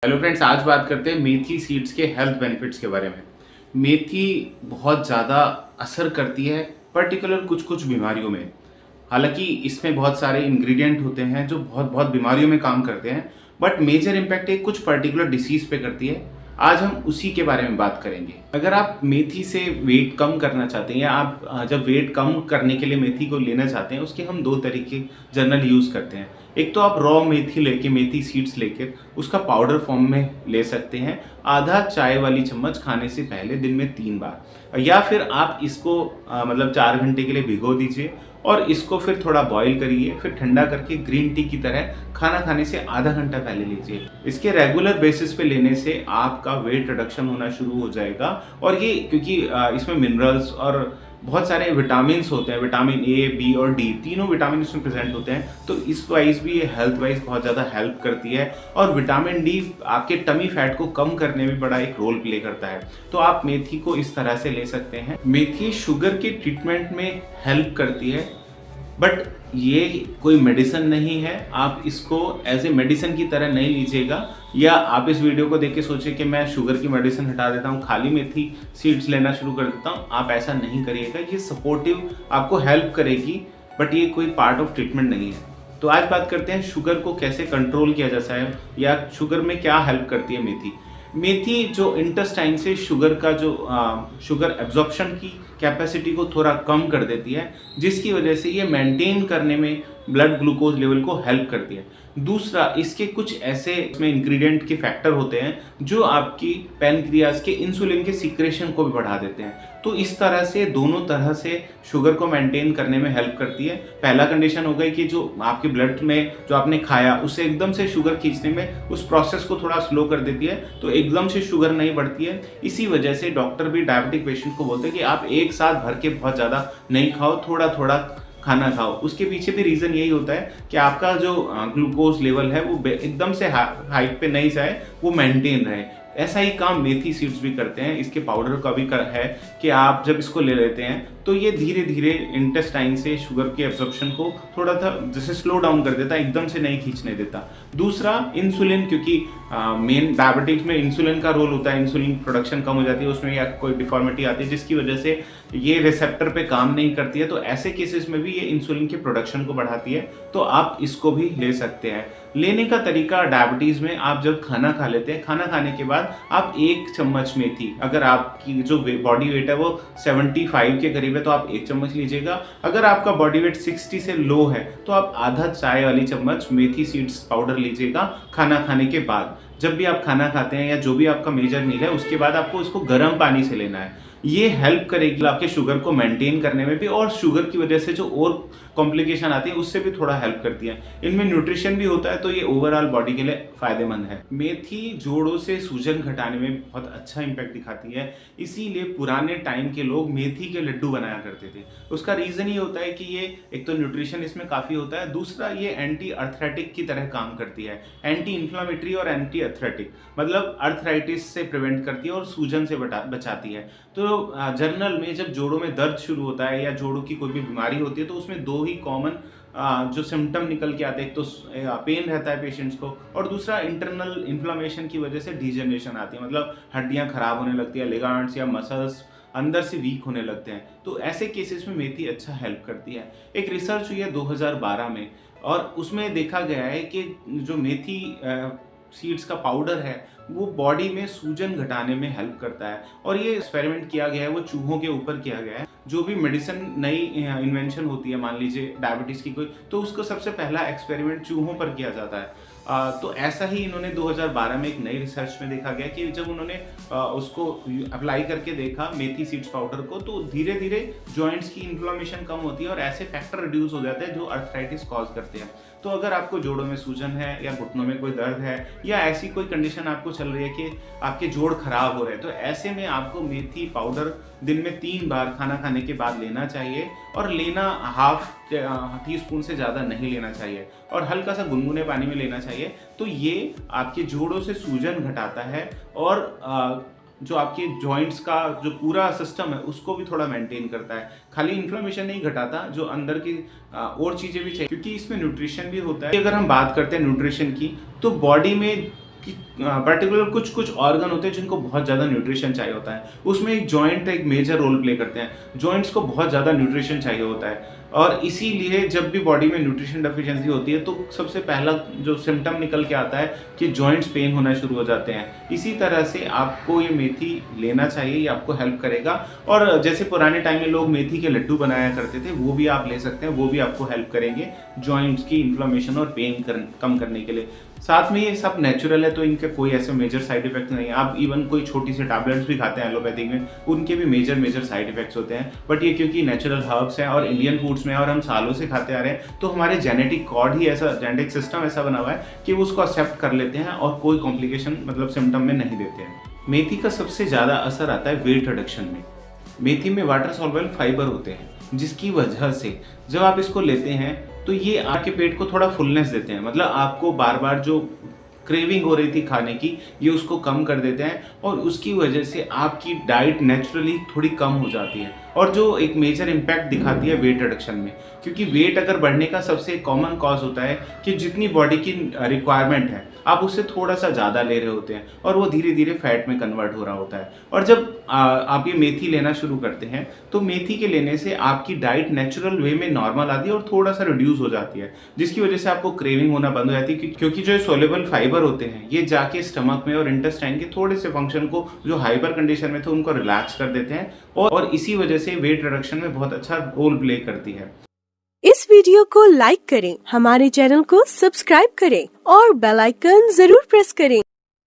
Hello friends, आज बात करते हैं मेथी सीड्स के हेल्थ बेनिफिट्स के बारे में। मेथी बहुत ज़्यादा असर करती है पर्टिकुलर कुछ कुछ बीमारियों में। हालांकि इसमें बहुत सारे इंग्रेडिएंट होते हैं जो बहुत बहुत बीमारियों में काम करते हैं, बट मेजर इम्पैक्ट एक कुछ पर्टिकुलर डिसीज़ पे करती है। आज हम उसी के बारे में बात करेंगे। अगर आप मेथी से वेट कम करना चाहते हैं या आप जब वेट कम करने के लिए मेथी को लेना चाहते हैं, उसके हम दो तरीके जनरल यूज़ करते हैं। एक तो आप रॉ मेथी लेके, मेथी सीड्स लेकर उसका पाउडर फॉर्म में ले सकते हैं, आधा चाय वाली चम्मच खाने से पहले दिन में 3 बार। या फिर आप इसको मतलब 4 घंटे के लिए भिगो दीजिए और इसको फिर थोड़ा बॉईल करिए, फिर ठंडा करके ग्रीन टी की तरह खाना खाने से आधा घंटा पहले लीजिए। इसके रेगुलर बेसिस पे लेने से आपका वेट रिडक्शन होना शुरू हो जाएगा। और ये क्योंकि इसमें मिनरल्स और बहुत सारे विटामिन होते हैं, विटामिन ए, बी और डी, तीनों विटामिन इसमें प्रेजेंट होते हैं, तो इस वाइज भी ये हेल्थ वाइज बहुत ज़्यादा हेल्प करती है। और विटामिन डी आपके टमी फैट को कम करने में बड़ा एक रोल प्ले करता है। तो आप मेथी को इस तरह से ले सकते हैं। मेथी शुगर के ट्रीटमेंट में हेल्प करती है, बट ये कोई मेडिसिन नहीं है। आप इसको एज ए मेडिसिन की तरह नहीं लीजिएगा, या आप इस वीडियो को देख के सोचिए कि मैं शुगर की मेडिसिन हटा देता हूँ, खाली मेथी सीड्स लेना शुरू कर देता हूँ। आप ऐसा नहीं करिएगा। ये सपोर्टिव आपको हेल्प करेगी, बट ये कोई पार्ट ऑफ ट्रीटमेंट नहीं है। तो आज बात करते हैं शुगर को कैसे कंट्रोल किया जा सकता है, या शुगर में क्या हेल्प करती है मेथी। मेथी जो इंटेस्टाइन से शुगर का जो शुगर एब्जॉर्प्शन की कैपेसिटी को थोड़ा कम कर देती है, जिसकी वजह से ये मेंटेन करने में ब्लड ग्लूकोज लेवल को हेल्प करती है। दूसरा, इसके कुछ ऐसे इसमें इंग्रेडिएंट के फैक्टर होते हैं जो आपकी पैनक्रियाज के इंसुलिन के सीक्रेशन को भी बढ़ा देते हैं। तो इस तरह से दोनों तरह से शुगर को मेंटेन करने में हेल्प करती है। पहला कंडीशन हो गई कि जो आपके ब्लड में जो आपने खाया उससे एकदम से शुगर खींचने में उस प्रोसेस को थोड़ा स्लो कर देती है, तो एकदम से शुगर नहीं बढ़ती है। इसी वजह से डॉक्टर भी डायबिटिक पेशेंट को बोलते हैं कि आप एक साथ भर के बहुत ज़्यादा नहीं खाओ, थोड़ा थोड़ा खाना खाओ। उसके पीछे भी रीज़न यही होता है कि आपका जो ग्लूकोज लेवल है वो एकदम से हाइट पे नहीं जाए, वो मेंटेन रहे। ऐसा ही काम मेथी सीड्स भी करते हैं। इसके पाउडर का भी है कि आप जब इसको ले लेते हैं तो ये धीरे धीरे इंटेस्टाइन से शुगर के एब्जॉर्प्शन को थोड़ा सा जैसे स्लो डाउन कर देता है, एकदम से नहीं खींचने देता। दूसरा, इंसुलिन, क्योंकि मेन डायबिटिक्स में इंसुलिन का रोल होता है। इंसुलिन प्रोडक्शन कम हो जाती है, उसमें या कोई डिफॉर्मिटी आती है जिसकी वजह से ये रिसेप्टर पे काम नहीं करती है, तो ऐसे केसेस में भी ये इंसुलिन के प्रोडक्शन को बढ़ाती है। तो आप इसको भी ले सकते हैं। लेने का तरीका, डायबिटीज़ में आप जब खाना खा लेते हैं, खाना खाने के बाद आप 1 चम्मच मेथी, अगर आपकी जो बॉडी वेट है वो 75 के करीब है तो आप 1 चम्मच लीजिएगा। अगर आपका बॉडी वेट 60 से लो है तो आप आधा चाय वाली चम्मच मेथी सीड्स पाउडर लीजिएगा खाना खाने के बाद। जब भी आप खाना खाते हैं या जो भी आपका मेजर मील है, उसके बाद आपको इसको गर्म पानी से लेना है। ये हेल्प करेगी आपके शुगर को मेंटेन करने में भी, और शुगर की वजह से जो और कॉम्प्लिकेशन आती है उससे भी थोड़ा हेल्प करती है। इनमें न्यूट्रिशन भी होता है, तो ये ओवरऑल बॉडी के लिए फायदेमंद है। मेथी जोड़ों से सूजन घटाने में बहुत अच्छा इंपैक्ट दिखाती है, इसीलिए पुराने टाइम के लोग मेथी के लड्डू बनाया करते थे। उसका रीज़न ये होता है कि ये एक तो न्यूट्रिशन इसमें काफ़ी होता है, दूसरा ये एंटी अर्थराइटिक की तरह काम करती है। एंटी इन्फ्लामेटरी और एंटी अर्थराइटिक, मतलब अर्थराइटिस से प्रिवेंट करती है और सूजन से बचाती है। तो जर्नल में जब जोड़ों में दर्द शुरू होता है या जोड़ों की कोई भी बीमारी होती है, तो उसमें 2 ही कॉमन जो सिम्टम निकल के आते हैं। एक तो पेन रहता है पेशेंट्स को, और दूसरा इंटरनल इन्फ्लामेशन की वजह से डिजेनरेशन आती है, मतलब हड्डियां खराब होने लगती है, लिगामेंट्स या मसल्स अंदर से वीक होने लगते हैं। तो ऐसे केसेस में मेथी अच्छा हेल्प करती है। एक रिसर्च हुई है 2012 में, और उसमें देखा गया है कि जो मेथी सीड्स का पाउडर है वो बॉडी में सूजन घटाने में हेल्प करता है। और ये एक्सपेरिमेंट किया गया है, वो चूहों के ऊपर किया गया है। जो भी मेडिसिन नई इन्वेंशन होती है, मान लीजिए डायबिटीज़ की कोई, तो उसको सबसे पहला एक्सपेरिमेंट चूहों पर किया जाता है। तो ऐसा ही इन्होंने 2012 में एक नई रिसर्च में देखा गया कि जब उन्होंने उसको अप्लाई करके देखा मेथी सीड्स पाउडर को, तो धीरे धीरे जॉइंट्स की इन्फ्लामेशन कम होती है और ऐसे फैक्टर रिड्यूस हो जाते हैं जो अर्थराइटिस कॉज करते हैं। तो अगर आपको जोड़ों में सूजन है या घुटनों में कोई दर्द है या ऐसी कोई कंडीशन आपको चल रही है कि आपके जोड़ खराब हो रहे हैं, तो ऐसे में आपको मेथी पाउडर दिन में 3 बार खाना खाने के बाद लेना चाहिए। और लेना हाफ टी-स्पून से ज़्यादा नहीं लेना चाहिए, और हल्का सा गुनगुने पानी में लेना चाहिए। तो ये आपके जोड़ों से सूजन घटाता है, और जो आपके जॉइंट्स का जो पूरा सिस्टम है उसको भी थोड़ा मेंटेन करता है। खाली इन्फ्लेमेशन नहीं घटाता, जो अंदर की और चीज़ें भी चाहिए, क्योंकि इसमें न्यूट्रिशन भी होता है। अगर हम बात करते हैं न्यूट्रिशन की, तो बॉडी में कि पर्टिकुलर कुछ कुछ ऑर्गन होते हैं जिनको बहुत ज़्यादा न्यूट्रिशन चाहिए होता है। उसमें एक जॉइंट एक मेजर रोल प्ले करते हैं। जॉइंट्स को बहुत ज़्यादा न्यूट्रिशन चाहिए होता है और इसीलिए जब भी बॉडी में न्यूट्रिशन डेफिशिएंसी होती है तो सबसे पहला जो सिम्टम निकल के आता है कि जॉइंट्स पेन होना शुरू हो जाते हैं। इसी तरह से आपको ये मेथी लेना चाहिए, ये आपको हेल्प करेगा। और जैसे पुराने टाइम में लोग मेथी के लड्डू बनाया करते थे, वो भी आप ले सकते हैं, वो भी आपको हेल्प करेंगे जॉइंट्स की इन्फ्लेमेशन और पेन कम करने के लिए। साथ में ये सब नेचुरल है तो इनके कोई ऐसे मेजर साइड इफेक्ट नहीं है। आप इवन कोई छोटी सी टैबलेट्स भी खाते हैं एलोपैथिक में, उनके भी मेजर साइड इफेक्ट्स होते हैं। बट ये क्योंकि नेचुरल हर्ब्स हैं और इंडियन फूड्स में और हम सालों से खाते आ रहे हैं, तो हमारे जेनेटिक कोड ही ऐसा, जेनेटिक सिस्टम ऐसा बना हुआ है कि वो उसको एक्सेप्ट कर लेते हैं और कोई कॉम्प्लिकेशन मतलब सिम्टम में नहीं देते हैं। मेथी का सबसे ज़्यादा असर आता है वेट रिडक्शन में। मेथी में वाटर सॉल्युबल फाइबर होते हैं, जिसकी वजह से जब आप इसको लेते हैं तो ये आपके पेट को थोड़ा फुलनेस देते हैं। मतलब आपको बार बार जो क्रेविंग हो रही थी खाने की, ये उसको कम कर देते हैं और उसकी वजह से आपकी डाइट नेचुरली थोड़ी कम हो जाती है और जो एक मेजर इम्पैक्ट दिखाती है वेट रिडक्शन में। क्योंकि वेट अगर बढ़ने का सबसे कॉमन कॉज होता है कि जितनी बॉडी की रिक्वायरमेंट है आप उससे थोड़ा सा ज़्यादा ले रहे होते हैं और वो धीरे धीरे फैट में कन्वर्ट हो रहा होता है। और जब आप ये मेथी लेना शुरू करते हैं तो मेथी के लेने से आपकी डाइट नेचुरल वे में नॉर्मल आती है और थोड़ा सा रिड्यूस हो जाती है, जिसकी वजह से आपको क्रेविंग होना बंद हो जाती है। क्योंकि जो सोलेबल फाइबर होते हैं ये जाके स्टमक में और इंटेस्टाइन के थोड़े से फंक्शन को जो हाइपर कंडीशन में थे उनको रिलैक्स कर देते हैं और इसी वजह से वेट रिडक्शन में बहुत अच्छा रोल प्ले करती है। इस वीडियो को लाइक करें, हमारे चैनल को सब्सक्राइब करें और बेल आइकन जरूर प्रेस करें।